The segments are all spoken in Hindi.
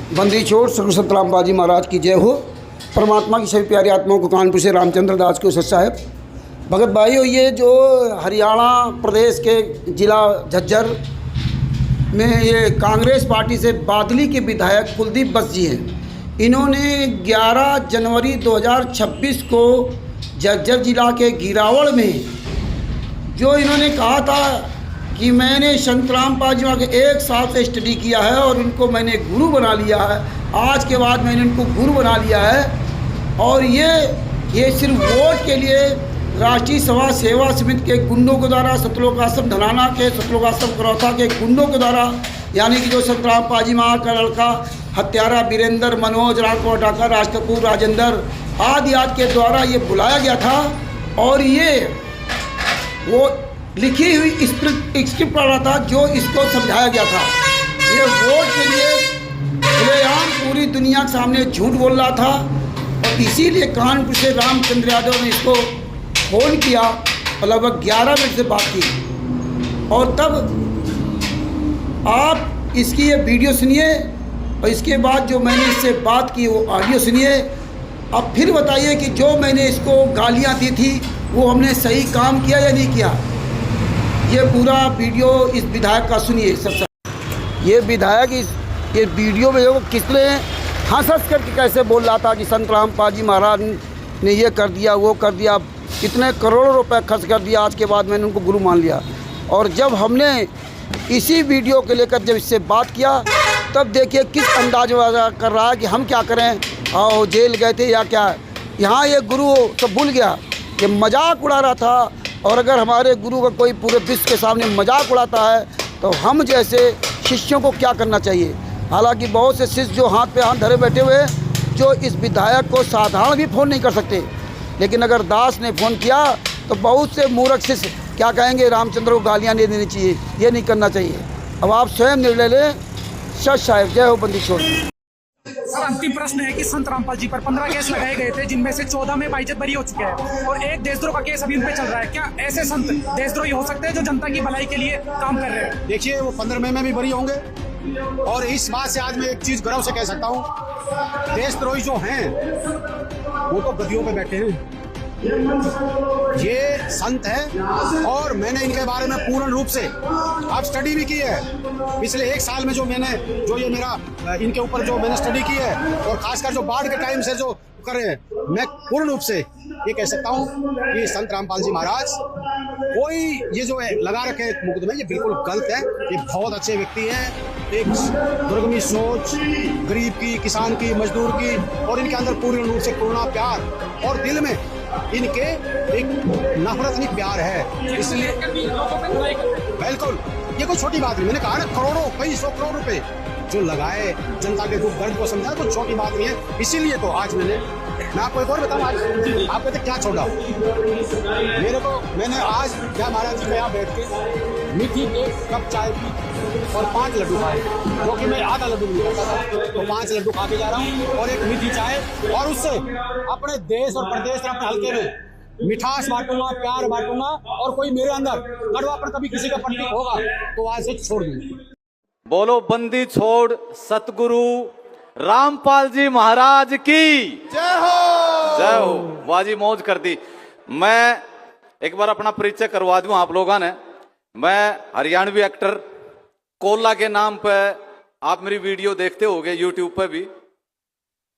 बंदी छोड़ सतगुरु संत रामपाल जी महाराज की जय हो। परमात्मा की सभी प्यारी आत्माओं को कानपुर से रामचंद्र दास को सच साहेब भगत भाई हो। ये जो हरियाणा प्रदेश के ज़िला झज्जर में ये कांग्रेस पार्टी से बादली के विधायक कुलदीप बस जी हैं। इन्होंने 11 जनवरी 2026 को झज्जर जिला के गिरावड़ में जो इन्होंने कहा था कि मैंने संत रामपाल जी के 1 साल से स्टडी किया है और इनको मैंने गुरु बना लिया है। आज के बाद मैंने इनको गुरु बना लिया है और ये सिर्फ वोट के लिए राष्ट्रीय सभा सेवा समिति के गुंडों के द्वारा, सतलोक आश्रम धनाना के, सतलोक आश्रम करौथा के गुंडों के द्वारा, यानी कि जो संत रामपाल जी महाराज का लड़का हत्यारा वीरेंद्र, मनोज, राघव ठाकर, राज कपूर, राजेंद्र आदि के द्वारा ये बुलाया गया था और ये वो लिखी हुई स्क्रिप्ट पढ़ रहा था जो इसको समझाया गया था। ये वोट के लिए खुलेआम पूरी दुनिया के सामने झूठ बोल रहा था और इसीलिए कानपुर से रामचंद्र यादव ने इसको फ़ोन किया और लगभग 11 मिनट से बात की। और तब आप इसकी ये वीडियो सुनिए और इसके बाद जो मैंने इससे बात की वो ऑडियो सुनिए। अब फिर बताइए कि जो मैंने इसको गालियाँ दी थी वो हमने सही काम किया या नहीं किया। ये पूरा वीडियो इस विधायक का सुनिए। सब ये विधायक ये वीडियो में जो किसने हंस करके कैसे बोल रहा था कि संत रामपाल जी महाराज ने ये कर दिया, वो कर दिया, कितने करोड़ों रुपए खर्च कर दिया, आज के बाद मैंने उनको गुरु मान लिया। और जब हमने इसी वीडियो के लेकर जब इससे बात किया तब देखिए किस अंदाज में कर रहा है कि हम क्या करें, आओ जेल गए थे या क्या। यहाँ ये गुरु तो भूल गया, ये मजाक उड़ा रहा था। और अगर हमारे गुरु का कोई पूरे विश्व के सामने मजाक उड़ाता है तो हम जैसे शिष्यों को क्या करना चाहिए। हालांकि बहुत से शिष्य जो हाथ पे हाथ धरे बैठे हुए जो इस विधायक को साधारण भी फ़ोन नहीं कर सकते, लेकिन अगर दास ने फ़ोन किया तो बहुत से मूर्ख शिष्य क्या कहेंगे, रामचंद्र को गालियाँ नहीं देनी चाहिए, ये नहीं करना चाहिए। अब आप स्वयं निर्णय लें। सच साहेब जय हो। बंदी छोड़। सर, अंतिम प्रश्न है कि संत रामपाल जी पर 15 केस लगाए गए थे जिनमें से 14 में बाइज्जत बरी हो चुके हैं और एक देशद्रोह का केस अभी उन पे चल रहा है। क्या ऐसे संत देशद्रोही हो सकते हैं जो जनता की भलाई के लिए काम कर रहे हैं? देखिए, वो 15 में भी बरी होंगे और इस बात से आज मैं एक चीज गर्व से कह सकता हूँ, देशद्रोही जो हैं वो तो गद्दियों पे बैठे हैं, ये संत है और मैंने इनके बारे में पूर्ण रूप से आप स्टडी भी की है। पिछले 1 साल में जो ये मेरा इनके ऊपर जो मैंने स्टडी की है और खासकर जो बाढ़ के टाइम से जो कर रहे हैं, मैं पूर्ण रूप से ये कह सकता हूँ कि संत रामपाल जी महाराज कोई ये जो है लगा रखे मुकदमे, ये बिल्कुल गलत है। ये बहुत अच्छे व्यक्ति हैं, एक दुर्गमी सोच, गरीब की, किसान की, मजदूर की, और इनके अंदर पूर्ण रूप से करुणा, प्यार और दिल में इनके एक नफरत नहीं प्यार है। इसलिए बिल्कुल ये कोई छोटी बात नहीं। मैंने कहा ना, करोड़ों, कई 100 करोड़ रुपए जो लगाए, जनता के दुख दर्द को समझा, तो छोटी बात नहीं है। इसीलिए तो आज मैं आपको एक और बताऊं, आज आप कहते क्या छोड़ा मैंने आज क्या महाराज जी के यहाँ बैठ के मीठी एक कप चाय पी और 5 लड्डू खाए, क्योंकि मैं आधा लड्डू नहीं खाता था, तो 5 लड्डू खा के जा रहा हूँ और एक मीठी चाय, और उससे अपने देश और प्रदेश और अपने हल्के में मिठास बांटूंगा, प्यार बांटूंगा, और कोई मेरे अंदर कड़वापन कभी किसी का प्रतीक होगा तो आज से छोड़ दूंगा। बोलो बंदी छोड़ सतगुरु रामपाल जी महाराज की जय हो। जय हो। वाजी मौज कर दी। मैं एक बार अपना परिचय करवा दूं आप लोगों ने। मैं हरियाणवी एक्टर कोला के नाम पे आप मेरी वीडियो देखते होगे यूट्यूब पे भी।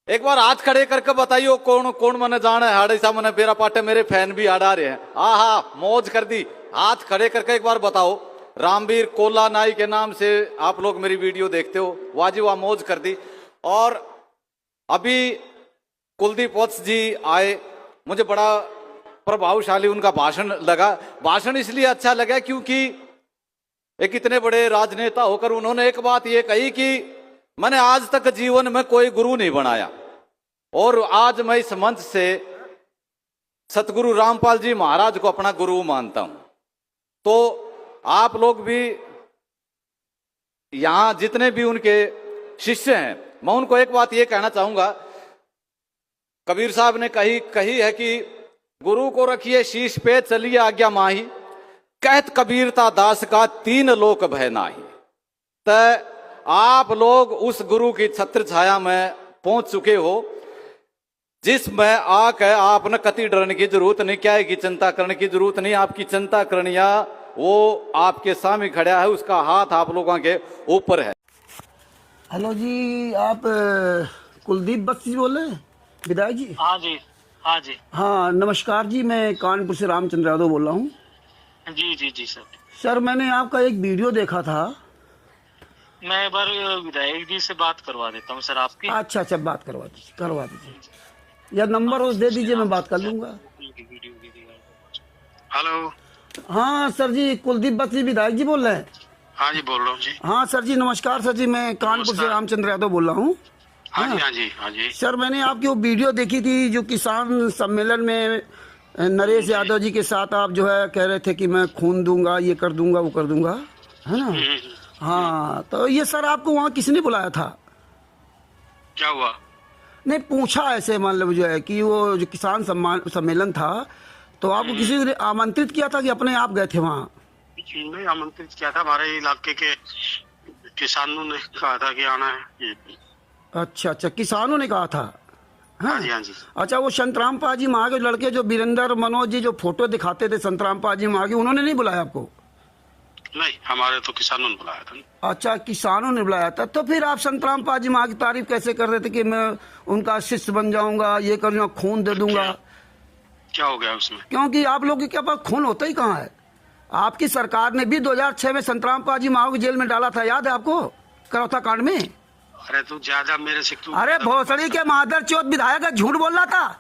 एक बार हाथ खड़े करके बताइयो कौन कौन मैंने जाना है। हाड़े सा मैंने बेरा पाटे मेरे फैन भी आड़ा रहे हैं। आहा मौज कर दी। हाथ खड़े करके एक बार बताओ। रामवीर कोला नाई के नाम से आप लोग मेरी वीडियो देखते हो। वाजी वाह मौज कर दी। और अभी कुलदीप वत्स जी आए, मुझे बड़ा प्रभावशाली उनका भाषण लगा। भाषण इसलिए अच्छा लगा क्योंकि एक इतने बड़े राजनेता होकर उन्होंने एक बात ये कही कि मैंने आज तक जीवन में कोई गुरु नहीं बनाया और आज मैं इस मंच से सतगुरु रामपाल जी महाराज को अपना गुरु मानता हूं। तो आप लोग भी यहां जितने भी उनके शिष्य हैं, मैं उनको एक बात ये कहना चाहूंगा। कबीर साहब ने कही है कि गुरु को रखिए शीश पे, चलिए आज्ञा माही, कहत कबीरता दास का 3 लोक भय नाही। तो आप लोग उस गुरु की छत्र छाया में पहुंच चुके हो जिसमें आके आपने कति डरने की जरूरत नहीं, क्या है की चिंता करने की जरूरत नहीं। आपकी चिंता करनिया वो आपके सामने खड़ा है, उसका हाथ आप लोगों के ऊपर है। हेलो जी, आप कुलदीप बख्शी बोल रहे हैं, विधायक जी? हाँ जी, हाँ जी, हाँ नमस्कार जी, मैं कानपुर से रामचंद्र यादव बोल रहा हूँ। जी जी जी सर। सर मैंने आपका एक वीडियो देखा था। मैं एक बार विधायक जी से बात करवा देता हूँ सर आपकी। अच्छा बात करवा दीजिए, या नंबर उस दे दीजिए, मैं बात कर लूँगा। हेलो। हाँ सर जी, कुलदीप बख्शी विधायक जी बोल रहे हैं? हाँ जी, बोल रहा हूँ जी। हाँ सर जी नमस्कार सर जी, मैं कानपुर से रामचंद्र यादव बोल रहा हूँ। हाँ जी, हाँ जी, हाँ जी। सर मैंने आपकी वो वीडियो देखी थी जो किसान सम्मेलन में नरेश यादव जी के साथ आप जो है कह रहे थे कि मैं खून दूंगा, ये कर दूंगा, वो कर दूंगा, है ना? हाँ तो ये सर आपको वहाँ किसने बुलाया था? क्या हुआ? नहीं पूछा ऐसे, मान लो जो है कि वो जो किसान सम्मेलन था तो आपको किसी ने आमंत्रित किया था कि अपने आप गए थे वहाँ? नहीं, आमंत्रित किया था, हमारे इलाके के किसानों ने कहा था कि आना है। अच्छा किसानों ने कहा था? हाँ जी, हाँ जी। अच्छा वो संतराम पाजी माँ के लड़के जो वीरेंद्र मनोज जी जो फोटो दिखाते थे संतराम पाजी माँ के, उन्होंने नहीं बुलाया आपको? नहीं, हमारे तो किसानों ने बुलाया था। अच्छा किसानों ने बुलाया था, तो फिर आप संतराम पाजी माँ की तारीफ कैसे कर रहे थे कि मैं उनका शिष्य बन जाऊंगा, ये कर दूंगा, खून दे दूंगा? क्या हो गया उसमें? क्योंकि आप लोग के पास खून होता ही कहाँ है। आपकी सरकार ने भी 2006 में संतराम पाजी माँ को जेल में डाला था, याद है आपको, करौथा कांड में? अरे तू ज्यादा मेरे से क्यों? अरे भोसड़ी के मादर चौथ विधायक है, झूठ बोल रहा था,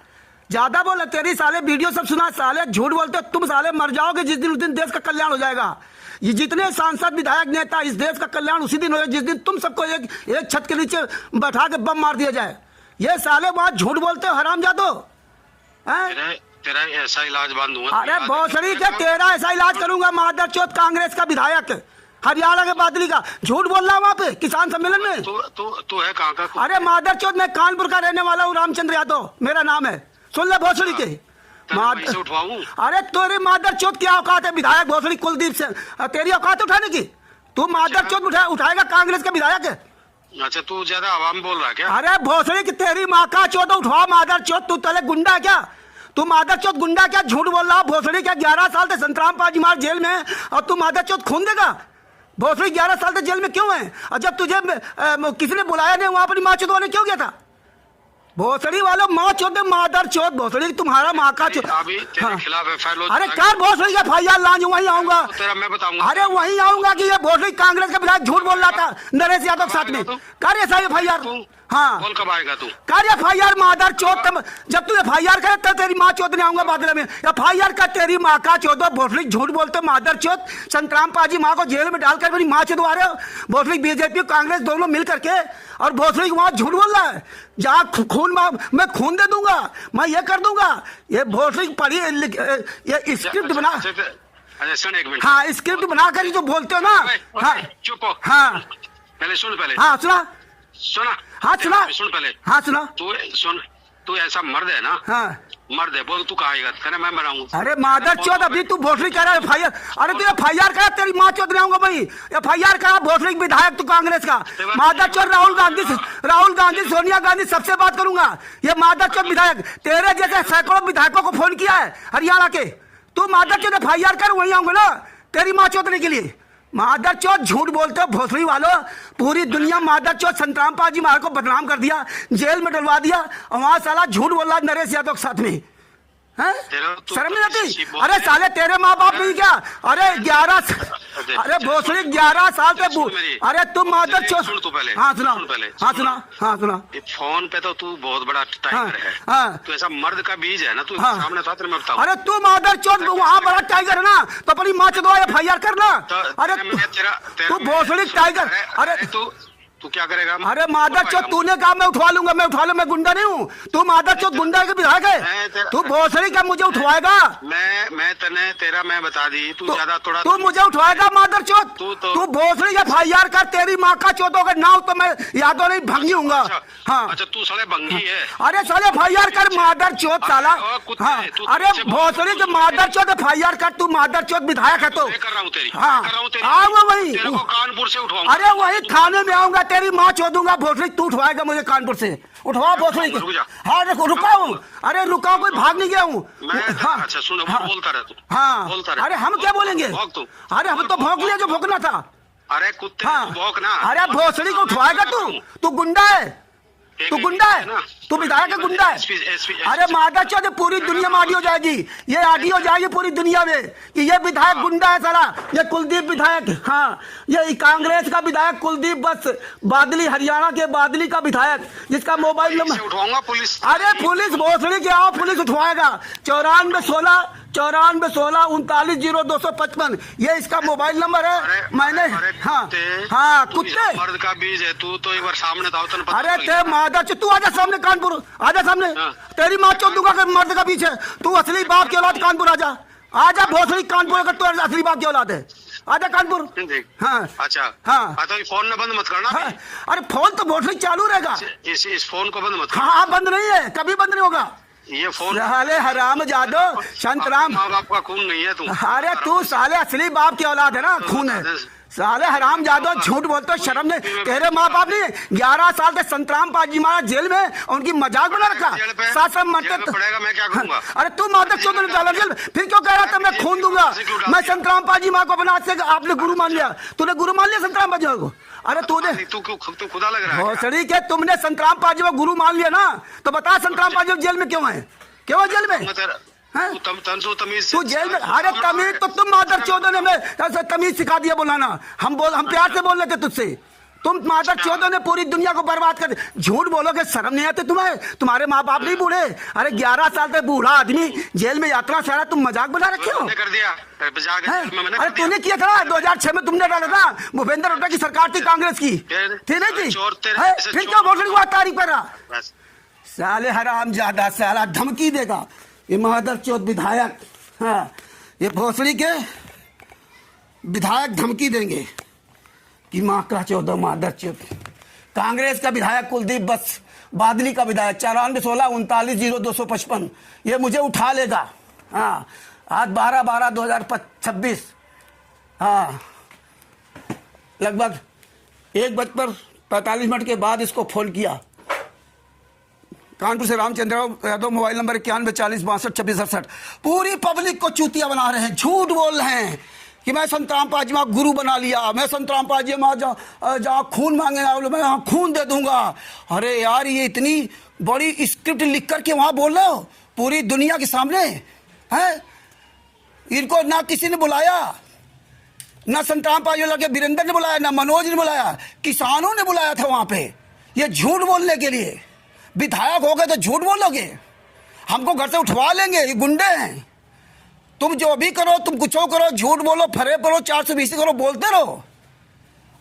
ज्यादा बोला। तेरी साले वीडियो सब सुना, साले झूठ बोलते, तुम साले मर जाओगे जिस दिन, उस दिन देश का कल्याण हो जाएगा। ये जितने सांसद विधायक नेता, इस देश का कल्याण उसी दिन हो जिस दिन तुम सबको एक छत के नीचे बैठा के बम मार दिया जाए। ये साले वहां झूठ बोलते हो, हरामजादो। तेरा ऐसा इलाज बंद हुआ। अरे भोसड़ी के तेरा ऐसा इलाज करूंगा, मादर चौथ कांग्रेस का विधायक हरियाणा के बादली का, झूठ बोल रहा वहाँ पे किसान सम्मेलन में। तू है कहाँ का? अरे मादर चौथ, मैं कानपुर का रहने वाला हूँ, रामचंद्र यादव मेरा नाम है, सुन ले भोसड़ी के। अरे तेरी मादर चौथ क्या औकात है विधायक भोसड़ी कुलदीप से, तेरी औकात उठाने की? तू मादर चौथ उठाएगा कांग्रेस का विधायक है? अच्छा तू ज्यादा आवाम बोल रहा है क्या? अरे भोसड़ी की तेरी माँ का चौथ उठवा मादर चौथ, तू तले गुंडा है क्या? तू मादर चौथ गुंडा क्या, झूठ बोल रहा भोसड़ी क्या? 11 साल से संतराम पाजी मार जेल में और तू मादर चौथ खून देगा? भोसड़ी 11 साल से जेल में क्यों है? और जब तुझे किसी ने बुलाया नहीं, वहां अपनी माँ चौथ क्यों गया था? भोसड़ी वालों माँ चौथ, मादर चौथ भोसड़ी, तुम्हारा माँ का चौथ। अभी तेरे खिलाफ एफआईआर। अरे क्या भोसड़ी का FIR लाज, वहीं आऊंगा, मैं बताऊंगा। अरे वहीं आऊंगा कि ये भोसड़ी कांग्रेस का विधायक झूठ बोल रहा था नरेश यादव के साथ में। कर ऐसा FIR। हाँ बोल कब आएगा तू? कर FIR मादर चौथ, जब तू FIR करे तब तेरी माँ चौथ नहीं आऊंगा बादल में। FIR का तेरी माँ का चौथ, भोसड़ी झूठ बोलते मादर चौथ, संतराम पाजी माँ को जेल में डालकर मेरी माँ चौथ आ रहे हो, भोसड़ी BJP कांग्रेस दोनों मिल करके, और भोसड़ी वहां झूठ बोल रहा है जहाँ खून मैं खून दे दूंगा, मैं ये कर दूंगा। ये भोसड़ी पढ़ी, ये स्क्रिप्ट बना, अच्छा सुन एक मिनट। हाँ स्क्रिप्ट बना कर जो बोलते हो ना। हाँ चुप हो। हाँ पहले सुन, पहले हाँ सुना, हाँ सुना, सुन पहले, हाँ सुना। तू सुन, तू ऐसा मर्द है ना? हाँ मर्द है, बोल तू कहाएगा? कहना मैं मराऊंगा। अरे मादर चौथ, अभी तू भोसड़ी कह रहा है FIR। अरे तू FIR करा, तेरी माँ चौथ नहीं आऊंगा भाई। FIR करा भोसड़ी विधायक तू कांग्रेस का, मादर चौथ। राहुल गांधी सोनिया गांधी सबसे बात करूंगा। ये मादर चौथ विधायक, तेरे जैसे सैकड़ों विधायकों को फोन किया है हरियाणा के, तू मादर चौथ FIR कर, वहीं आऊंगा ना तेरी माँ चौथने के लिए। मादर चौथ झूठ बोलते हो भोसड़ी वालों, पूरी दुनिया मादर चौथ संतराम पाजी मार को बदनाम कर दिया, जेल में डलवा दिया, और वहां साला झूठ बोल रहा नरेश यादव के साथ में। शर्म नहीं आती? अरे साले तेरे माँ बाप नहीं क्या? अरे 11, अरे भोसड़ी 11 साल से, अरे तुम मादर चौथ। हाँ सुना, हाँ सुना, हाँ सुना। फोन पे तो तू बहुत बड़ा टाइगर है। हाँ तू ऐसा मर्द का बीज है ना, तू सामने था तेरे में बताऊं। अरे तू मादर चौथ वहाँ बड़ा टाइगर है ना, तो अपनी माँ चौथ FIR करना। अरे तू भोसड़ी टाइगर, अरे तू क्या करेगा? अरे मादरचोद, तूने कहा मैं उठवा लूंगा, मैं उठवा लूं, मैं गुंडा नहीं हूँ। तू मादरचोद गुंडा के विधायक है, तू भोसड़ी का मुझे उठवाएगा? मैं तने तेरा मैं बता दी, तू ज्यादा थोड़ा तू मुझे उठवाएगा मादरचोद? तू भोसड़ी का FIR कर, तेरी माँ का चोदों का नाव तो मैं यादों नहीं भंगी हूँगा। हाँ अच्छा, तू साले भंगी है। अरे साले FIR कर मादरचोद साला। हाँ अरे भोसड़ी के मादरचोद FIR कर, तू मादरचोद विधायक है तो। कर रहा हूँ तेरी, हाँ आऊंगा वही, कानपुर से उठवाऊंगा। अरे वही थाने में आऊंगा, तेरी माँ चोदूंगा भोसड़ी, तू उठवाएगा मुझे कानपुर से। उठवा भोसड़ी के। हाँ रुका हूँ, अरे रुका हूँ, कोई भाग नहीं गया हूँ। हाँ अच्छा सुनो, बोलता रहे तू। हाँ बोलता रहे। अरे हम क्या बोलेंगे? भौंक तू। अरे हम तो भौंक लिया जो भौंकना था। अरे कुत्ते हाँ भौंक ना। अरे भोसड़ी को उठवाएगा तू? तू गुंडा है, तू गुंडा है, तू विधायक है, गुंडा है। अरे मादरचोद, पूरी दुनिया में आडी हो जाएगी, ये आडी हो जाएगी पूरी दुनिया में कि ये विधायक गुंडा है साला। ये कुलदीप विधायक, हाँ ये कांग्रेस का विधायक कुलदीप बस बादली, हरियाणा के बादली का विधायक, जिसका मोबाइल नंबर उठवाऊंगा पुलिस। अरे पुलिस भोसड़ी के आओ, पुलिस उठवाएगा। 9416 ये इसका मोबाइल नंबर है। मैंने हाँ कुत्ते मर्द का बीज है तू, तो एक बार सामने था उतना पता। अरे ते मादरचोद, तू आजा सामने कानपुर, आजा सामने। तेरी माँ चोद दूंगा कि मर्द का बीच है। तू असली बाप की औलाद कानपुर आजा, आजा भोसड़ी कानपुर, अगर तू असली बाप की औलाद है आजा कानपुर। हाँ अच्छा हाँ तो फोन न बंद मत करना। हाँ, अरे फोन तो भोसड़ी चालू रहेगा। इस फोन को बंद मत करना। हाँ बंद नहीं है, कभी बंद नहीं होगा ये फोन। साले हराम जादो, संतराम, माँ बाप का खून नहीं है तू। अरे तू साले असली बाप की औलाद है ना, खून है। साले हराम जादो, झूठ बोलते हो, शर्म नहीं? तेरे माँ बाप ने 11 साल से संतराम पाजी मारा जेल में, उनकी मजाक बना रखा। साथ मरते पड़ेगा, मैं क्या करूंगा? अरे तू मादरचोद ने डाला जेल, फिर क्यों कह रहा था मैं खून दूंगा? मैं संतराम पाजी माँ को अपना से आपने गुरु मान लिया, तूने गुरु मान लिया संतराम पाजी को? अरे तूने तू खुदा लग रहा है भोसड़ी के, तुमने संतराम पाजी को गुरु मान लिया ना, तो बता संतराम पाजी जेल में क्यों है? क्यों है जेल में? तू जेल में? अरे तमीज तो तुम मादरचोदों ने तमीज सिखा दिया बोलाना। हम प्यार से बोल रहे थे तुझसे, तुम मादरचोदों ने पूरी दुनिया को बर्बाद कर दिया। झूठ बोलोगे, शर्म नहीं आती तुम्हें? तुम्हारे माँ बाप नहीं बूढ़े? अरे 11 साल तक बूढ़ा आदमी जेल में यात्रा से आ रहा, तुम मजाक बना रखे हो। कर दिया अरे तूने किया था 2006 में, तुमने डाला था। भूपेंद्र हुड्डा की सरकार थी कांग्रेस की, थी नहीं थी? फिर क्यों भोसड़ी को तारीफ कर रहा? साले हराम ज्यादा, साला धमकी देगा ये मादरचोद विधायक। हाँ ये भोसड़ी के विधायक धमकी देंगे कि माँ का चौदह मादरचोद। कांग्रेस का विधायक कुलदीप बस बादली का विधायक 9416 ये मुझे उठा लेगा। हाँ आज 12/12/2026 हाँ लगभग 1:45 के बाद इसको फोन किया। कानपुर से रामचंद्र यादव, मोबाइल नंबर 9140626268। पूरी पब्लिक को चूतिया बना रहे हैं, झूठ बोल रहे हैं कि मैं संतराम पाजी माँ गुरु बना लिया, मैं संतराम पाजी माँ जहाँ खून मांगे मैं यहाँ खून दे दूंगा। अरे यार ये इतनी बड़ी स्क्रिप्ट लिख करके वहाँ बोल रहे हो पूरी दुनिया के सामने है? इनको ना किसी ने बुलाया, ना संतराम पाजी लगे वीरेंद्र ने बुलाया, ना मनोज ने बुलाया, किसानों ने बुलाया था वहाँ पे ये झूठ बोलने के लिए। विधायक हो गए तो झूठ बोलोगे? हमको घर से उठवा लेंगे, ये गुंडे हैं। तुम जो भी करो, तुम कुछ करो, झूठ बोलो, फरे पड़ो, 420 करो, बोलते रहो।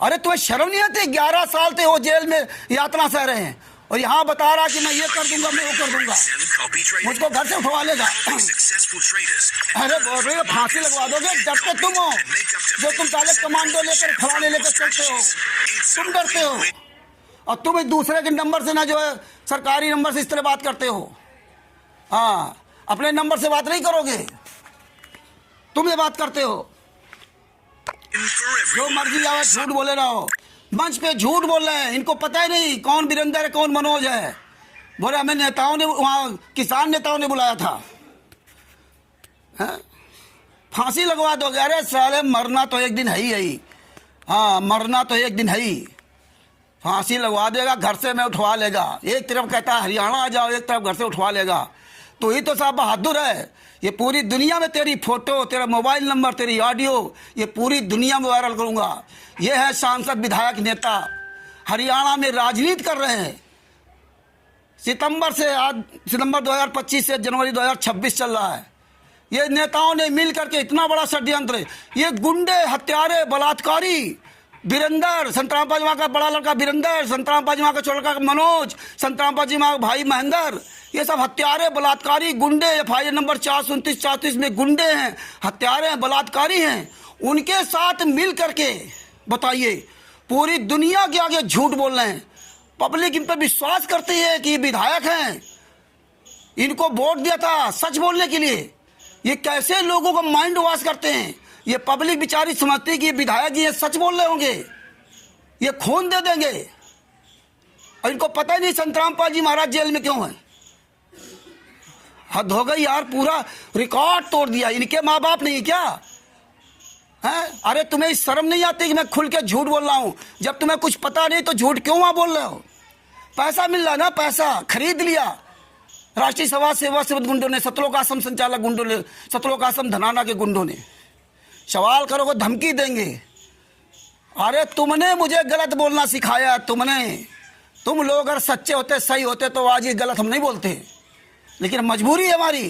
अरे तुम्हें शर्म नहीं आती? 11 साल से वो जेल में यातना सह रहे हैं और यहाँ बता रहा कि मैं ये कर दूंगा, मैं वो कर दूंगा, मुझको घर से उठवा लेगा। अरे बोल फांसी लगवा दोगे, डरते तुम हो जो तुम साले कमांडो लेकर फलाने लेकर चलते हो, तुम डरते हो। और तुम एक दूसरे के नंबर से ना जो है सरकारी नंबर से इस तरह बात करते हो। हाँ अपने नंबर से बात नहीं करोगे, तुम ये बात करते हो। जो मर्जी आवे झूठ बोले रहो, मंच पे झूठ बोल रहे हैं। इनको पता ही नहीं कौन वीरेंद्र है कौन मनोज है। बोले हमें नेताओं ने, वहाँ किसान नेताओं ने बुलाया था। फांसी लगवा दोगे? अरे साले मरना तो एक दिन है ही। हाँ मरना तो एक दिन है ही। फांसी लगवा देगा, घर से मैं उठवा लेगा। एक तरफ कहता है हरियाणा आ जाओ, एक तरफ घर से उठवा लेगा। तो ही तो साहब बहादुर है। ये पूरी दुनिया में तेरी फोटो, तेरा मोबाइल नंबर, तेरी ऑडियो ये पूरी दुनिया में वायरल करूंगा। ये है सांसद विधायक नेता, हरियाणा में राजनीति कर रहे हैं। सितंबर 2025 से जनवरी 2026 चल रहा है। ये नेताओं ने मिल करके इतना बड़ा षड्यंत्र, ये गुंडे, हत्यारे, बलात्कारी वीरेंद्र, संतराम पाजीमा का बड़ा लड़का वीरेंद्र, संतराम पाजीमा का छोटा लड़का मनोज, संतराम पाजीमा का भाई महेंद्र, ये सब हत्यारे, बलात्कारी, गुंडे, FIR नंबर 429-34 में गुंडे हैं, हत्यारे हैं, बलात्कारी हैं। उनके साथ मिल करके बताइए, पूरी दुनिया के आगे झूठ बोल रहे हैं। पब्लिक इन पर विश्वास करती है कि ये विधायक हैं, इनको वोट दिया था सच बोलने के लिए। ये कैसे लोगों का माइंड वॉश करते हैं। ये पब्लिक बेचारी समझती है कि ये विधायक ये सच बोल रहे होंगे, ये खून दे देंगे, और इनको पता ही नहीं संतराम पाजी महाराज जेल में क्यों है। हद हो गई यार, पूरा रिकॉर्ड तोड़ दिया। इनके माँ बाप नहीं क्या है? अरे तुम्हें शर्म नहीं आती कि मैं खुल के झूठ बोल रहा हूं? जब तुम्हें कुछ पता नहीं तो झूठ क्यों वहां बोल रहे हो? पैसा मिल रहा ना, पैसा खरीद लिया राष्ट्रीय समाज सेवा से गुंडों ने, सतलोक आश्रम संचालक गुंडों ने, सतलोक आश्रम धनाना के गुंडों ने। सवाल करोगे धमकी देंगे। अरे तुमने मुझे गलत बोलना सिखाया, तुम लोग अगर सच्चे होते, सही होते तो आज ये गलत हम नहीं बोलते, लेकिन मजबूरी है हमारी।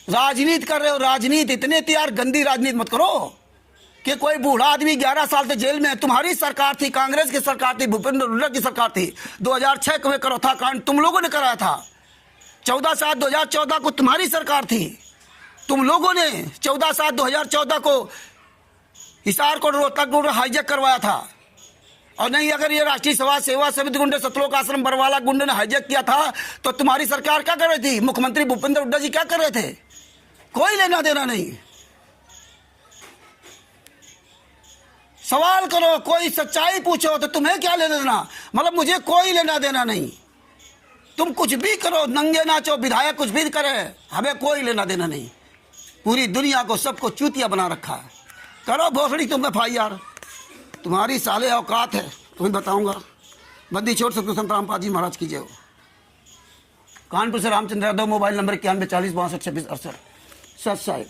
राजनीति कर रहे हो, राजनीति इतने यार गंदी राजनीति मत करो कि कोई बूढ़ा आदमी 11 साल से जेल में है। तुम्हारी सरकार थी, कांग्रेस की सरकार थी, भूपेंद्र हुड्डा की सरकार थी। 2006 में करो था कांड, तुम लोगों ने कराया था। 14/7/2014 को तुम्हारी सरकार थी, तुम लोगों ने 14/7/2014 को हिसार को, रोहतक को हाईजैक करवाया था। और नहीं, अगर ये राष्ट्रीय समाज सेवा समिति गुंडे, सतलोक आश्रम बरवाला गुंडे ने हाईजैक किया था तो तुम्हारी सरकार क्या कर रही थी? मुख्यमंत्री भूपेंद्र हुड्डा जी क्या कर रहे थे? कोई लेना देना नहीं। सवाल करो, कोई सच्चाई पूछो तो तुम्हें क्या लेना देना? मतलब मुझे कोई लेना देना नहीं। तुम कुछ भी करो, नंगे नाचो, विधायक कुछ भी करे, हमें कोई लेना देना नहीं। पूरी दुनिया को, सबको चूतिया बना रखा है। करो भोसड़ी तुम FIR, तुम्हारी साले औकात है, तुम्हें बताऊंगा। बंदी छोड़ सकते संतराम पाजी महाराज की जय हो। कानपुर से रामचंद्र यादव, मोबाइल नंबर 9140622668। सच साहिब।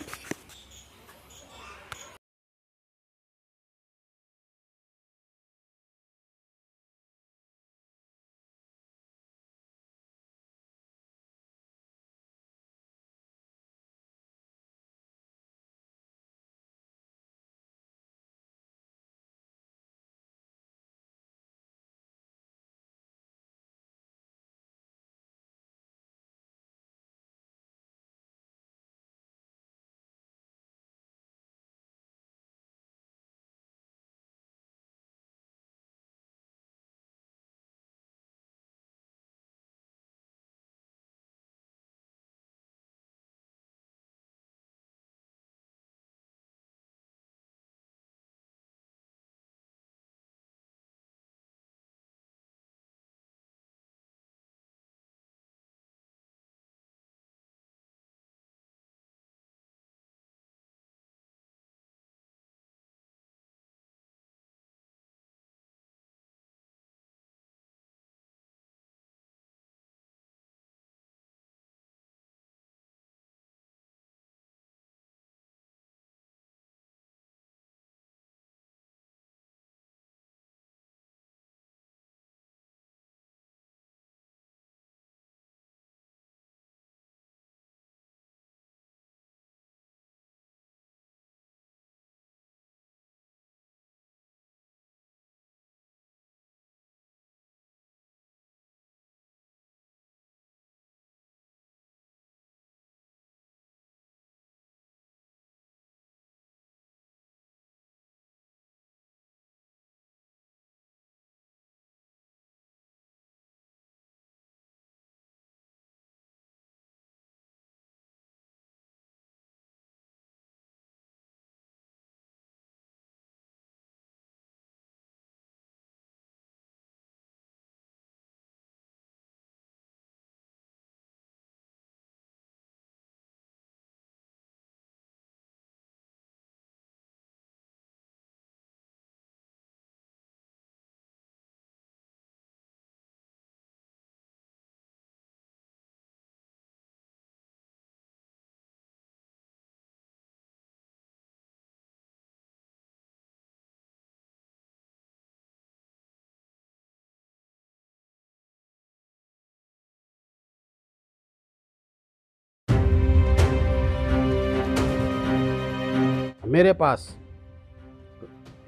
मेरे पास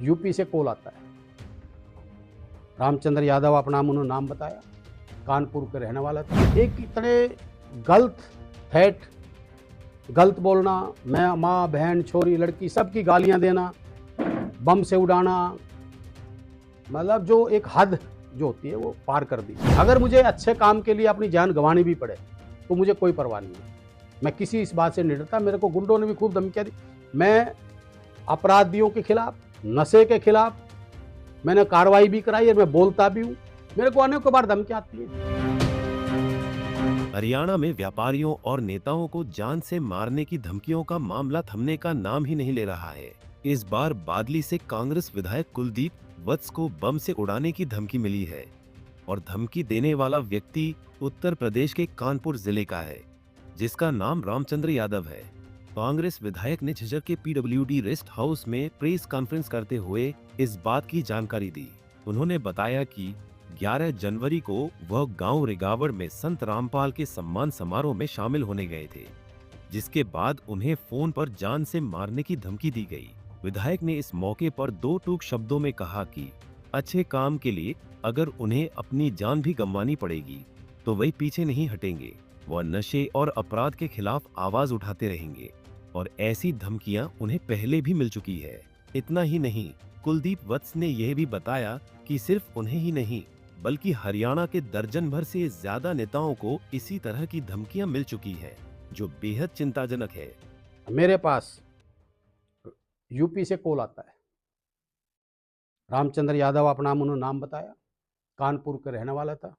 यूपी से कॉल आता है रामचंद्र यादव अपना नाम उन्होंने नाम बताया, कानपुर के रहने वाला था। एक इतने गलत थेट, गलत बोलना, मैं माँ बहन छोरी लड़की सबकी गालियां देना, बम से उड़ाना, मतलब जो एक हद जो होती है वो पार कर दी। अगर मुझे अच्छे काम के लिए अपनी जान गंवानी भी पड़े तो मुझे कोई परवाह नहीं है। मैं किसी इस बात से नहीं डरता। मेरे को गुंडों ने भी खूब धमकियां दी। मैं अपराधियों के खिलाफ, नशे के खिलाफ मैंने कार्रवाई भी कराई और मैं बोलता भी हूँ। मेरे को अनेकों बार धमकियां आती है। हरियाणा में व्यापारियों और नेताओं को जान से मारने की धमकियों का मामला थमने का नाम ही नहीं ले रहा है। इस बार बादली से कांग्रेस विधायक कुलदीप वत्स को बम से उड़ाने की धमकी मिली है और धमकी देने वाला व्यक्ति उत्तर प्रदेश के कानपुर जिले का है, जिसका नाम रामचंद्र यादव है। कांग्रेस विधायक ने झज्जर के पीडब्ल्यूडी रेस्ट हाउस में प्रेस कॉन्फ्रेंस करते हुए इस बात की जानकारी दी। उन्होंने बताया कि 11 जनवरी को वह गांव रिगावड़ में संत रामपाल के सम्मान समारोह में शामिल होने गए थे, जिसके बाद उन्हें फोन पर जान से मारने की धमकी दी गई। विधायक ने इस मौके पर 2 टूक शब्दों में कहा कि अच्छे काम के लिए अगर उन्हें अपनी जान भी गंवानी पड़ेगी तो वही पीछे नहीं हटेंगे। वह नशे और अपराध के खिलाफ आवाज उठाते रहेंगे और ऐसी धमकियां उन्हें पहले भी मिल चुकी है। इतना ही नहीं, कुलदीप वत्स ने यह भी बताया कि सिर्फ उन्हें ही नहीं बल्कि हरियाणा के दर्जन भर से ज्यादा नेताओं को इसी तरह की धमकियां मिल चुकी हैं, जो बेहद चिंताजनक है। मेरे पास यूपी से कॉल आता है। रामचंद्र यादव अपना नाम उन्होंने नाम बताया, कानपुर के रहने वाला था।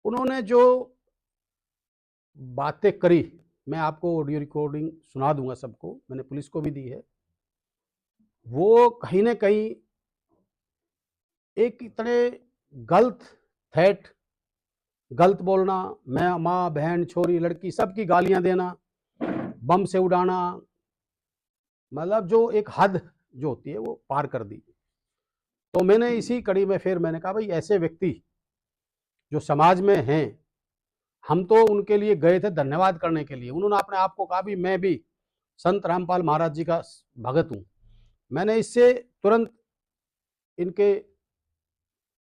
उन्होंने जो बातें करी, मैं आपको ऑडियो रिकॉर्डिंग सुना दूंगा सबको, मैंने पुलिस को भी दी है। वो कहीं ना कहीं एक इतने गलत थेट, गलत बोलना, मैं माँ बहन छोरी लड़की सबकी गालियां देना, बम से उड़ाना, मतलब जो एक हद जो होती है वो पार कर दी। तो मैंने इसी कड़ी में फिर मैंने कहा भाई ऐसे व्यक्ति जो समाज में हैं, हम तो उनके लिए गए थे धन्यवाद करने के लिए। उन्होंने अपने आप को कहा भी मैं भी संत रामपाल महाराज जी का भगत हूँ। मैंने इससे तुरंत इनके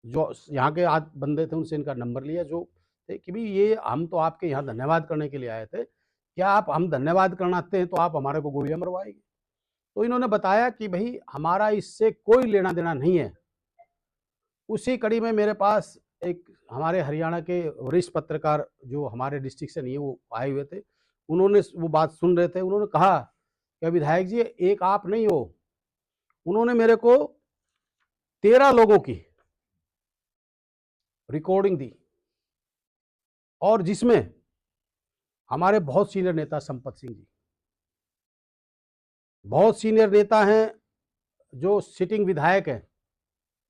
जो यहाँ के आज बंदे थे उनसे इनका नंबर लिया, जो थे कि भाई ये हम तो आपके यहाँ धन्यवाद करने के लिए आए थे, क्या आप हम धन्यवाद करना आते हैं तो आप हमारे को गोलियां मरवाएंगे? तो इन्होंने बताया कि भाई हमारा इससे कोई लेना देना नहीं है। उसी कड़ी में मेरे पास एक हमारे हरियाणा के वरिष्ठ पत्रकार जो हमारे डिस्ट्रिक्ट से नहीं है वो आए हुए थे। उन्होंने वो बात सुन रहे थे। उन्होंने कहा कि विधायक जी एक आप नहीं हो। उन्होंने मेरे को 13 लोगों की रिकॉर्डिंग दी और जिसमें हमारे बहुत सीनियर नेता संपत सिंह जी, बहुत सीनियर नेता हैं जो सिटिंग विधायक हैं,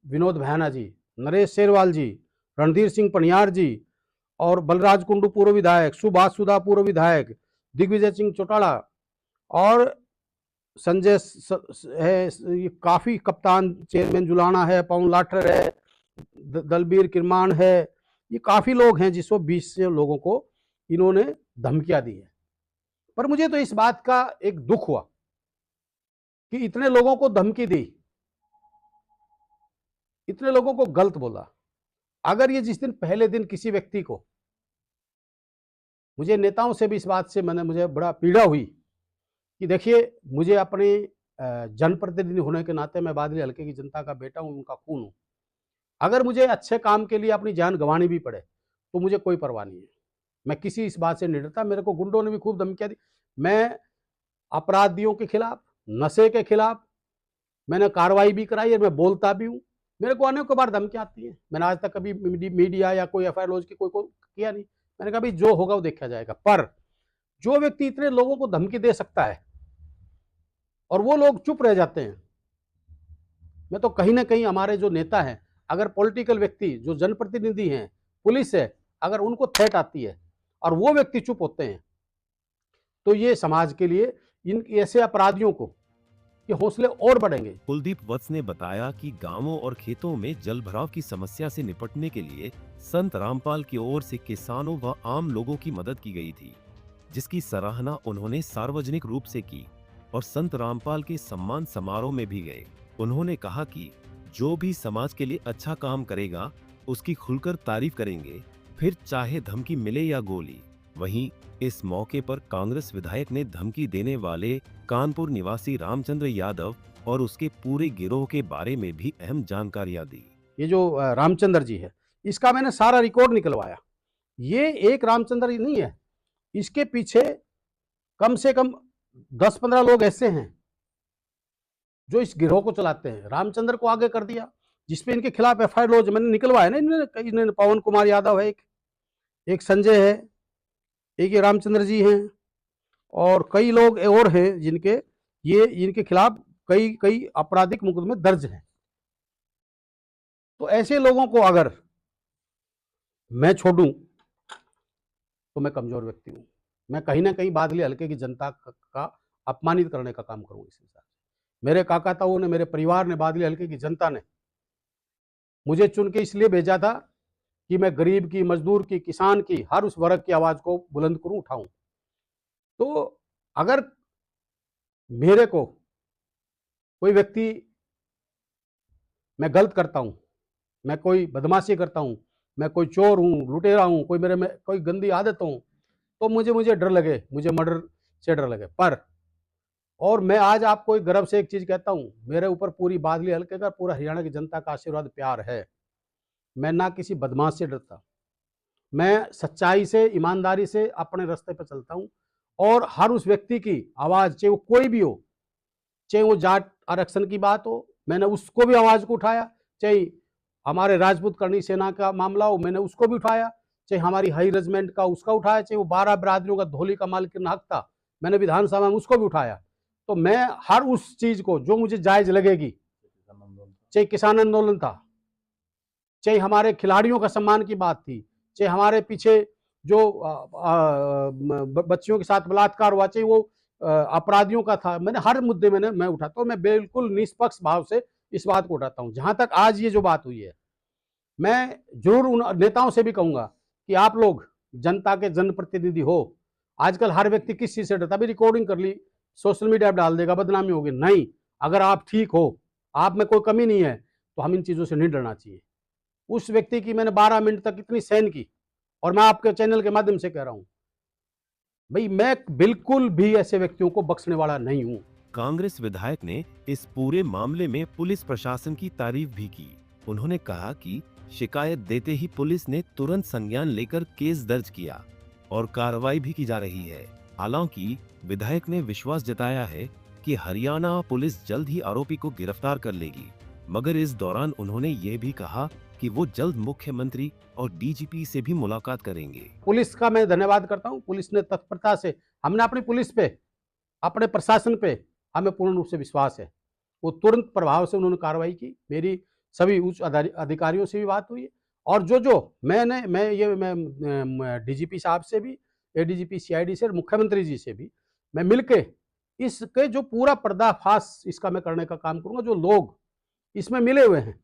विनोद भैना जी, नरेश शेरवाल जी, रणधीर सिंह पनियार जी और बलराज कुंडू पूर्व विधायक, सुभाष सुधा पूर्व विधायक, दिग्विजय सिंह चौटाला और संजय है, काफ़ी कप्तान चेयरमैन जुलाना है, पवन लाठर है, दलबीर किरमान है, ये काफ़ी लोग हैं जिसको 20 से लोगों को इन्होंने धमकियां दी है। पर मुझे तो इस बात का एक दुख हुआ कि इतने लोगों को धमकी दी, इतने लोगों को गलत बोला। अगर ये जिस दिन पहले दिन किसी व्यक्ति को, मुझे नेताओं से भी इस बात से मुझे बड़ा पीड़ा हुई कि देखिए मुझे अपने जनप्रतिनिधि होने के नाते मैं बादली हल्के की जनता का बेटा हूं, उनका खून हूं। अगर मुझे अच्छे काम के लिए अपनी जान गंवानी भी पड़े तो मुझे कोई परवाह नहीं है। मैं किसी इस बात से नहीं डरता। मेरे को गुंडों ने भी खूब धमकियां दी। मैं अपराधियों के खिलाफ, नशे के खिलाफ मैंने कार्रवाई भी कराई और मैं बोलता भी हूँ। मेरे को अनेकों बार धमकियां आती हैं। मैंने आज तक कभी मीडिया या कोई एफआईआर लॉन्च की कोई किया नहीं। मैंने कहा भाई जो होगा वो देखा जाएगा। पर जो व्यक्ति इतने लोगों को धमकी दे सकता है और वो लोग चुप रह जाते हैं, मैं तो कहीं ना कहीं हमारे जो नेता हैं, अगर पॉलिटिकल व्यक्ति जो जनप्रतिनिधि हैं, पुलिस है, अगर उनको थ्रेट आती है और वो व्यक्ति चुप होते हैं तो ये समाज के लिए इन ऐसे अपराधियों को ये हौसले और बढ़ेंगे। कुलदीप वत्स ने बताया कि गांवों और खेतों में जल भराव की समस्या से निपटने के लिए संत रामपाल की ओर से किसानों व आम लोगों की मदद की गई थी, जिसकी सराहना उन्होंने सार्वजनिक रूप से की और संत रामपाल के सम्मान समारोह में भी गए। उन्होंने कहा कि जो भी समाज के लिए अच्छा काम करेगा उसकी खुलकर तारीफ करेंगे, फिर चाहे धमकी मिले या गोली। वहीं इस मौके पर कांग्रेस विधायक ने धमकी देने वाले कानपुर निवासी रामचंद्र यादव और उसके पूरे गिरोह के बारे में भी अहम जानकारियां दी। ये जो रामचंद्र जी है, इसका मैंने सारा रिकॉर्ड निकलवाया। ये एक रामचंद्र ही नहीं है, इसके पीछे कम से कम 10-15 लोग ऐसे हैं जो इस गिरोह को चलाते हैं। रामचंद्र को आगे कर दिया, जिसपे इनके खिलाफ एफआईआर लॉन्च मैंने निकलवाया ना। इन्होंने पवन कुमार यादव है, एक संजय है, एक ये रामचंद्र जी हैं, और कई लोग और हैं इनके खिलाफ कई आपराधिक मुकदमे दर्ज हैं। तो ऐसे लोगों को अगर मैं छोड़ूं तो मैं कमजोर व्यक्ति हूं। मैं कहीं ना कहीं बादली हल्के की जनता का अपमानित करने का काम करूंगा। इस हिसाब से मेरे काका ताऊ ने, मेरे परिवार ने, बादली हल्के की जनता ने मुझे चुन के इसलिए भेजा था कि मैं गरीब की, मजदूर की, किसान की, हर उस वर्ग की आवाज को बुलंद करूं, उठाऊं। तो अगर मेरे को कोई व्यक्ति, मैं गलत करता हूं, मैं कोई बदमाशी करता हूं, मैं कोई चोर हूं, लुटेरा हूं, कोई मेरे में कोई गंदी आदत हूं, तो मुझे डर लगे, मुझे मर्डर से डर लगे। पर और मैं आज आपको एक गर्व से एक चीज कहता हूं, मेरे ऊपर पूरी बादली हल्के का, पूरा हरियाणा की जनता का आशीर्वाद, प्यार है। मैं ना किसी बदमाश से डरता, मैं सच्चाई से, ईमानदारी से अपने रास्ते पर चलता हूं। और हर उस व्यक्ति की आवाज, चाहे वो कोई भी हो, चाहे वो जाट आरक्षण की बात हो, मैंने उसको भी आवाज को उठाया। चाहे हमारे राजपूत करणी सेना का मामला हो, मैंने उसको भी उठाया। चाहे हमारी हाई रेजिमेंट का, उसका उठाया। चाहे वो 12 बिरादरियों का धोली का मालिक हक था, मैंने विधानसभा में उसको भी उठाया। तो मैं हर उस चीज को जो मुझे जायज लगेगी, चाहे किसान आंदोलन था, चाहे हमारे खिलाड़ियों का सम्मान की बात थी, चाहे हमारे पीछे जो बच्चियों के साथ बलात्कार हुआ, चाहे वो अपराधियों का था, मैंने हर मुद्दे मैं उठाता हूँ। मैं बिल्कुल निष्पक्ष भाव से इस बात को उठाता हूँ। जहां तक आज ये जो बात हुई है, मैं जरूर उन नेताओं से भी कहूंगा कि आप लोग जनता के जनप्रतिनिधि हो। आजकल हर व्यक्ति किस चीज से डरता, अभी रिकॉर्डिंग कर ली, सोशल मीडिया पर डाल देगा, बदनामी होगी। नहीं, अगर आप ठीक हो, आप में कोई कमी नहीं है, तो हम इन चीजों से नहीं डरना चाहिए। उस व्यक्ति की मैंने 12 मिनट तक इतनी सहन की, और मैं आपके चैनल के माध्यम से कह रहा हूं, भाई मैं बिल्कुल भी ऐसे व्यक्तियों को बख्शने वाला नहीं हूं। कांग्रेस विधायक ने इस पूरे मामले में पुलिस प्रशासन की तारीफ भी की। उन्होंने कहा कि शिकायत देते ही पुलिस ने तुरंत संज्ञान लेकर केस दर्ज किया और कार्रवाई भी की जा रही है। हालांकि विधायक ने विश्वास जताया है कि हरियाणा पुलिस जल्द ही आरोपी को गिरफ्तार कर लेगी, मगर इस दौरान उन्होंने ये भी कहा कि वो जल्द मुख्यमंत्री और डीजीपी से भी मुलाकात करेंगे। पुलिस का मैं धन्यवाद करता हूं। पुलिस ने तत्परता से, हमने अपनी पुलिस पे, अपने प्रशासन पे हमें पूर्ण रूप से विश्वास है। वो तुरंत प्रभाव से उन्होंने कार्रवाई की। मेरी सभी उच्च अधिकारियों से भी बात हुई, और मैं डीजीपी साहब से भी, एडीजीपी सीआईडी से, मुख्यमंत्री जी से भी मैं मिलके इसके जो पूरा पर्दाफाश इसका मैं करने का काम करूंगा। जो लोग इसमें मिले हुए हैं,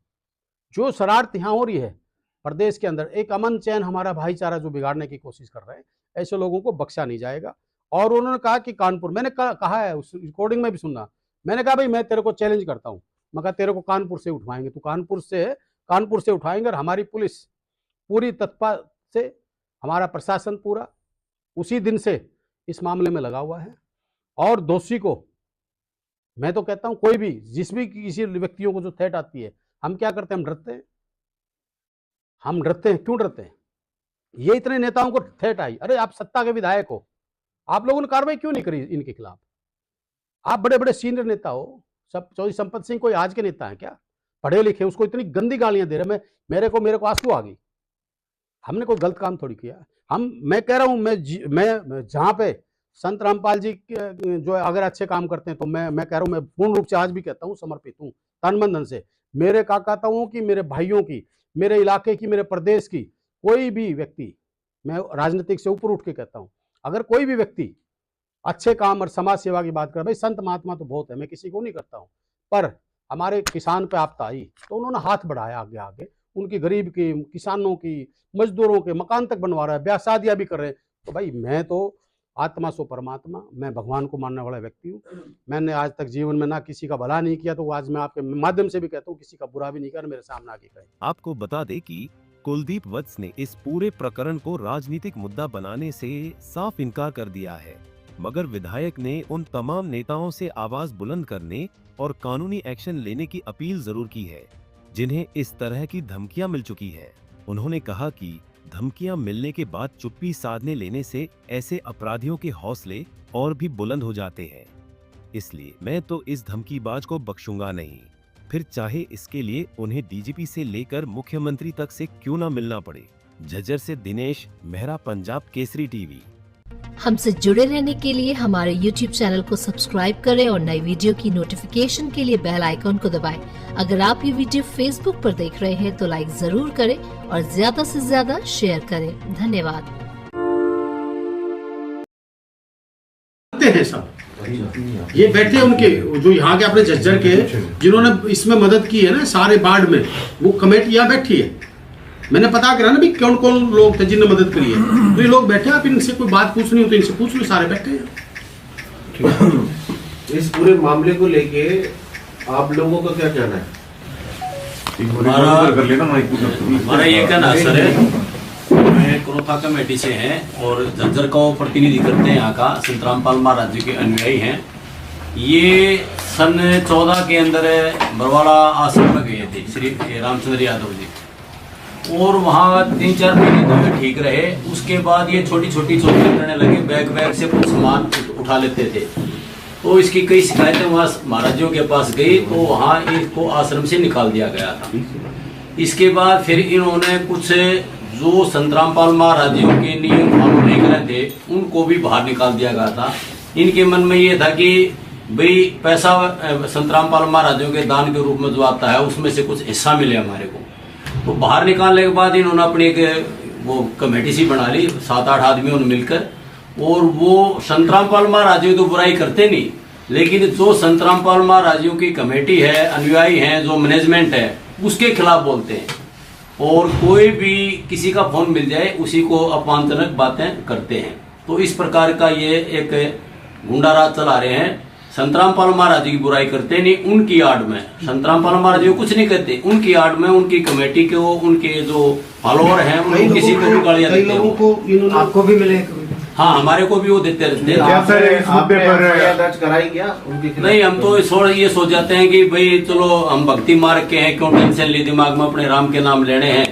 जो शरारत यहाँ हो रही है प्रदेश के अंदर, एक अमन चैन, हमारा भाईचारा जो बिगाड़ने की कोशिश कर रहे हैं, ऐसे लोगों को बख्शा नहीं जाएगा। और उन्होंने कहा कि कानपुर, मैंने कहा है उस रिकॉर्डिंग में भी सुनना, मैंने कहा भाई मैं तेरे को चैलेंज करता हूँ, मैं कहा तेरे को कानपुर से उठवाएंगे, तो कानपुर से उठाएंगे। और हमारी पुलिस पूरी तत्पर से, हमारा प्रशासन पूरा उसी दिन से इस मामले में लगा हुआ है। और दोषी को, मैं तो कहता हूं, कोई भी किसी व्यक्तियों को जो थ्रेट आती है, हम क्या करते हैं, हम डरते हैं। हम डरते हैं, क्यों डरते हैं? ये इतने नेताओं को थ्रेट आई, अरे आप सत्ता के विधायक हो, आप लोगों ने कार्रवाई क्यों नहीं करी इनके खिलाफ? आप बड़े बड़े सीनियर नेता हो, सब चौधरी संपत सिंह कोई आज के नेता है क्या? पढ़े लिखे, उसको इतनी गंदी गालियां दे रहे, मेरे को आंसू आ गई। हमने कोई गलत काम थोड़ी किया। मैं कह रहा हूं, मैं जहां पे संत रामपाल जी जो अगर अच्छे काम करते हैं, तो मैं कह रहा हूं, मैं पूर्ण रूप से आज भी कहता हूं, समर्पित हूं तन मन धन से। मेरे काकाताओं की, मेरे भाइयों की, मेरे इलाके की, मेरे प्रदेश की, कोई भी व्यक्ति, मैं राजनीतिक से ऊपर उठ के कहता हूं, अगर कोई भी व्यक्ति अच्छे काम और समाज सेवा की बात कर, भाई संत महात्मा तो बहुत है, मैं किसी को नहीं करता हूं, पर हमारे किसान पे आपदा आई तो उन्होंने हाथ बढ़ाया आगे आगे, उनकी गरीब की, किसानों की, मजदूरों के मकान तक बनवा रहा है, ब्याह शादियां भी कर रहे हैं। तो भाई मैं तो आत्मा सो परमात्मा। मैं भगवान को मानने वाला व्यक्ति हूँ। मैंने आज तक जीवन में ना किसी का भला नहीं किया, तो आज मैं आपके माध्यम से भी कहता हूँ किसी का बुरा भी नहीं किया, मेरे सामने आके कहे। आपको बता दें कि कुलदीप वत्स ने इस पूरे प्रकरण को राजनीतिक मुद्दा बनाने से साफ इनकार कर दिया है, मगर विधायक ने उन तमाम नेताओं से आवाज बुलंद करने और कानूनी एक्शन लेने की अपील जरूर की है जिन्हें इस तरह की धमकियां मिल चुकी है। उन्होंने कहा कि धमकियां मिलने के बाद चुप्पी साधने लेने से ऐसे अपराधियों के हौसले और भी बुलंद हो जाते हैं, इसलिए मैं तो इस धमकीबाज को बख्शूंगा नहीं, फिर चाहे इसके लिए उन्हें डीजीपी से लेकर मुख्यमंत्री तक से क्यों ना मिलना पड़े। झज्जर से दिनेश मेहरा, पंजाब केसरी टीवी। हमसे जुड़े रहने के लिए हमारे YouTube चैनल को सब्सक्राइब करें और नई वीडियो की नोटिफिकेशन के लिए बेल आइकॉन को दबाएं। अगर आप ये वीडियो Facebook पर देख रहे हैं तो लाइक जरूर करें और ज्यादा से ज्यादा शेयर करें। धन्यवाद। हैं सब ये बैठे उनके जो यहाँ के अपने झज्जर के जिन्होंने इसमें मदद की है ना, सारे बाढ़ में, वो कमेटी यहाँ बैठी है। मैंने पता करा ना भी कौन कौन लोग थे जिन्होंने मदद करी है, तो ये लोग बैठे। आप इनसे कोई बात पूछनी हो तो इनसे पूछ लो, सारे बैठे हैं। इस पूरे मामले को लेके आप लोगों का क्या कहना है? हमारा ये कहना है सर, मैं क्रोथा कमेटी से हैं और झज्जर का प्रतिनिधि करते हैं, यहाँ का संत रामपाल महाराज जी के अनुयायी हैं। ये सन 14 के अंदर बरवाड़ा आश्रम में गए थे श्री रामचंद्र यादव जी, और वहाँ 3-4 महीने तो ठीक रहे। उसके बाद ये छोटी छोटी चोरियां करने लगे, बैग से कुछ सामान उठा लेते थे। तो इसकी कई शिकायतें वहाँ महाराजियों के पास गई, तो वहाँ इसको आश्रम से निकाल दिया गया था। इसके बाद फिर इन्होंने कुछ जो संत रामपाल महाराजियों के नियम फॉलो नहीं कर रहे थे उनको भी बाहर निकाल दिया गया था। इनके मन में ये था कि भाई पैसा संत रामपाल महाराजियों के दान के रूप में जो आता है उसमें से कुछ हिस्सा मिले हमारे को। तो बाहर निकालने के बाद इन्होंने अपनी एक वो कमेटी सी बना ली, 7-8 आदमियों ने मिलकर, और वो संत रामपाल महाराजियों तो बुराई करते नहीं, लेकिन जो संत रामपाल महाराजियों की कमेटी है, अनुयायी हैं, जो मैनेजमेंट है, उसके खिलाफ बोलते हैं। और कोई भी किसी का फोन मिल जाए उसी को अपमानजनक बातें करते हैं। तो इस प्रकार का ये एक गुंडा राज चला रहे हैं। संत रामपाल महाराज की बुराई करते नहीं, उनकी आड़ में संत रामपाल महाराज को कुछ नहीं कहते, उनकी आड़ में उनकी कमेटी के उनके जो फॉलोअर हैं उनको किसी को भी गालियां देते हैं। आपको भी मिले? हाँ, हमारे को भी वो देते रहते हैं। नहीं, हम तो ये सोच जाते हैं कि भाई चलो हम भक्ति मार्ग के हैं, क्यों टेंशन ली दिमाग में, अपने राम के नाम लेने हैं,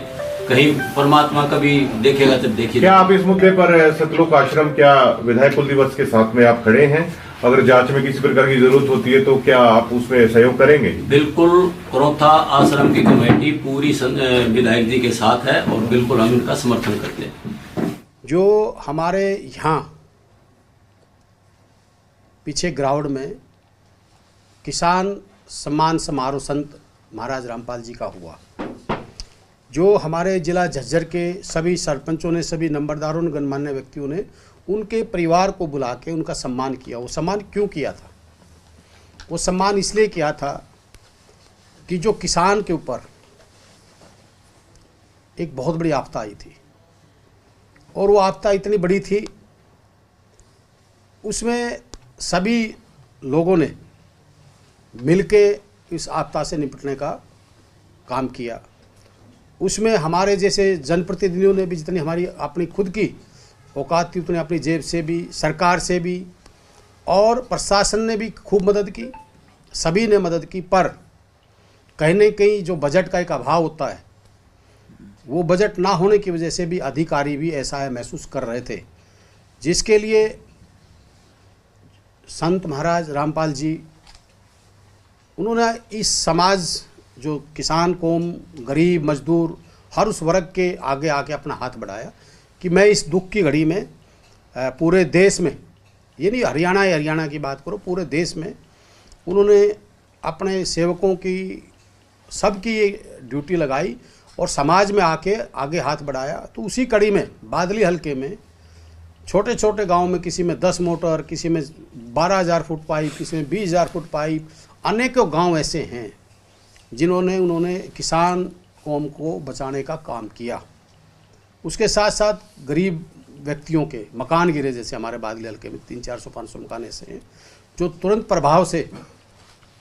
कहीं परमात्मा कभी देखेगा तब देखिए। क्या आप इस मुद्दे पर सतलोक आश्रम, क्या विधायक कुलदीप वत्स के साथ में आप खड़े हैं? अगर जांच में किसी प्रकार की जरूरत होती है तो क्या आप उसमें सहयोग करेंगे? बिल्कुल, क्रोथा आश्रम की कमेटी पूरी विधायक जी के साथ है और बिल्कुल हम इनका समर्थन करते हैं। जो हमारे यहाँ पीछे ग्राउंड में किसान सम्मान समारोह संत महाराज रामपाल जी का हुआ, जो हमारे जिला झज्जर के सभी सरपंचों ने, सभी नंबरदारों ने, गणमान्य व्यक्तियों ने उनके परिवार को बुला के उनका सम्मान किया। वो सम्मान क्यों किया था? वो सम्मान इसलिए किया था कि जो किसान के ऊपर एक बहुत बड़ी आफत आई थी, और वो आपदा इतनी बड़ी थी, उसमें सभी लोगों ने मिलके इस आपदा से निपटने का काम किया। उसमें हमारे जैसे जनप्रतिनिधियों ने भी जितनी हमारी अपनी खुद की औकात थी उतनी अपनी जेब से भी, सरकार से भी, और प्रशासन ने भी खूब मदद की, सभी ने मदद की। पर कहीं न कहीं जो बजट का एक अभाव होता है, वो बजट ना होने की वजह से भी अधिकारी भी ऐसा है महसूस कर रहे थे, जिसके लिए संत महाराज रामपाल जी उन्होंने इस समाज, जो किसान कौम, गरीब, मजदूर, हर उस वर्ग के आगे आके अपना हाथ बढ़ाया कि मैं इस दुख की घड़ी में पूरे देश में, ये नहीं हरियाणा की बात करो, पूरे देश में उन्होंने अपने सेवकों की सबकी ड्यूटी लगाई और समाज में आके आगे हाथ बढ़ाया। तो उसी कड़ी में बादली हलके में छोटे छोटे गांव में किसी में 10 मोटर, किसी में 12,000 फुट पाइप, किसी में 20,000 फुट पाइप, अनेकों गांव ऐसे हैं उन्होंने किसान कौम को बचाने का काम किया। उसके साथ साथ गरीब व्यक्तियों के मकान गिरे, जैसे हमारे बादली हल्के में 300-400-500 मकान ऐसे हैं जो तुरंत प्रभाव से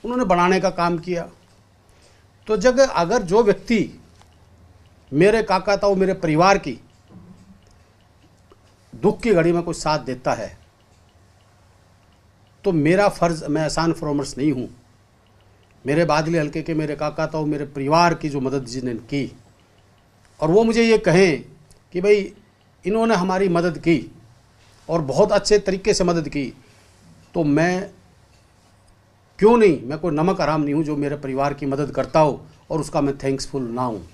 उन्होंने बनाने का काम किया। तो अगर जो व्यक्ति मेरे काका ताऊ मेरे परिवार की दुख की घड़ी में कोई साथ देता है तो मेरा फ़र्ज़, मैं एहसान फरोमर्स नहीं हूँ, मेरे बादली हल्के के मेरे काका ताऊ मेरे परिवार की जो मदद जिन्होंने की और वो मुझे ये कहें कि भाई इन्होंने हमारी मदद की और बहुत अच्छे तरीके से मदद की, तो मैं क्यों नहीं, मैं कोई नमक हराम नहीं हूँ जो मेरे परिवार की मदद करता हो और उसका मैं थैंक्सफुल ना हूँ,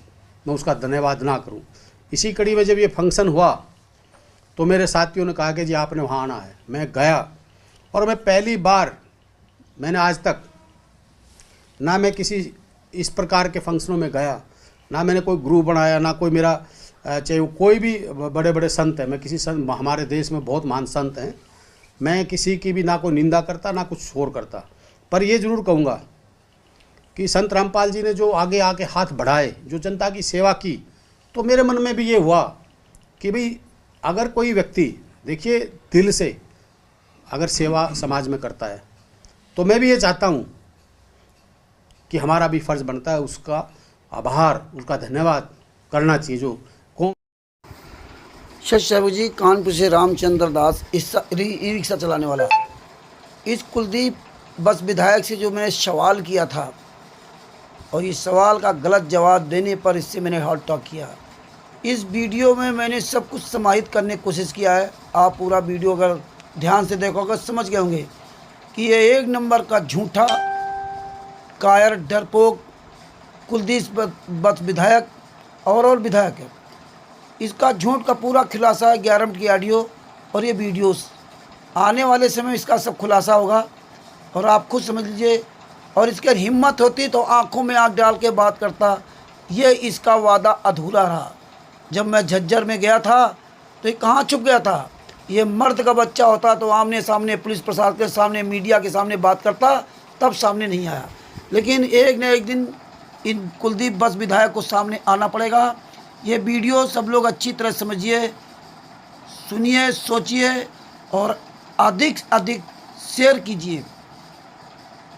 मैं उसका धन्यवाद ना करूँ। इसी कड़ी में जब ये फंक्शन हुआ तो मेरे साथियों ने कहा कि जी आपने वहाँ आना है। मैं गया और मैं पहली बार, मैंने आज तक ना मैं किसी इस प्रकार के फंक्शनों में गया, ना मैंने कोई ग्रुप बनाया, ना कोई मेरा, चाहे वो कोई भी बड़े बड़े संत हैं, मैं किसी संत, हमारे देश में बहुत महान संत हैं, मैं किसी की भी ना कोई निंदा करता ना कुछ शोर करता, पर ये ज़रूर कहूँगा कि संत रामपाल जी ने जो आगे आके हाथ बढ़ाए, जो जनता की सेवा की, तो मेरे मन में भी ये हुआ कि भाई अगर कोई व्यक्ति, देखिए दिल से अगर सेवा समाज में करता है तो मैं भी ये चाहता हूँ कि हमारा भी फ़र्ज़ बनता है उसका आभार, उसका धन्यवाद करना चाहिए। जो कौन शशि जी कानपुर से रामचंद्र दास, इस ई रिक्शा चलाने वाला, इस कुलदीप बस विधायक से जो मैंने सवाल किया था और इस सवाल का गलत जवाब देने पर इससे मैंने हॉट टॉक किया। इस वीडियो में मैंने सब कुछ समाहित करने की कोशिश किया है। आप पूरा वीडियो अगर ध्यान से देखोगे समझ गए होंगे कि ये एक नंबर का झूठा, कायर, डरपोक कुलदीप बस विधायक और विधायक है। इसका झूठ का पूरा खुलासा है, 11 मिनट की ऑडियो और ये वीडियोस। आने वाले समय इसका सब खुलासा होगा और आप खुद समझ लीजिए। और इसकी हिम्मत होती तो आंखों में आंख डाल के बात करता। ये इसका वादा अधूरा रहा। जब मैं झज्जर में गया था तो ये कहाँ छुप गया था। ये मर्द का बच्चा होता तो आमने सामने पुलिस प्रशासन के सामने, मीडिया के सामने बात करता, तब सामने नहीं आया। लेकिन एक न एक दिन इन कुलदीप बस विधायक को सामने आना पड़ेगा। ये वीडियो सब लोग अच्छी तरह समझिए, सुनिए, सोचिए और अधिक से अधिक शेयर कीजिए।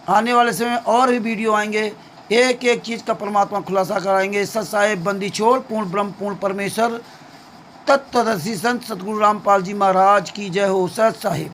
आने वाले समय और भी वीडियो आएंगे, एक एक चीज़ का परमात्मा खुलासा कराएंगे। सत साहेब बंदी छोड़, पूर्ण ब्रह्म पूर्ण परमेश्वर, तत्वदर्शी संत सतगुरु रामपाल जी महाराज की जय हो। सत साहिब।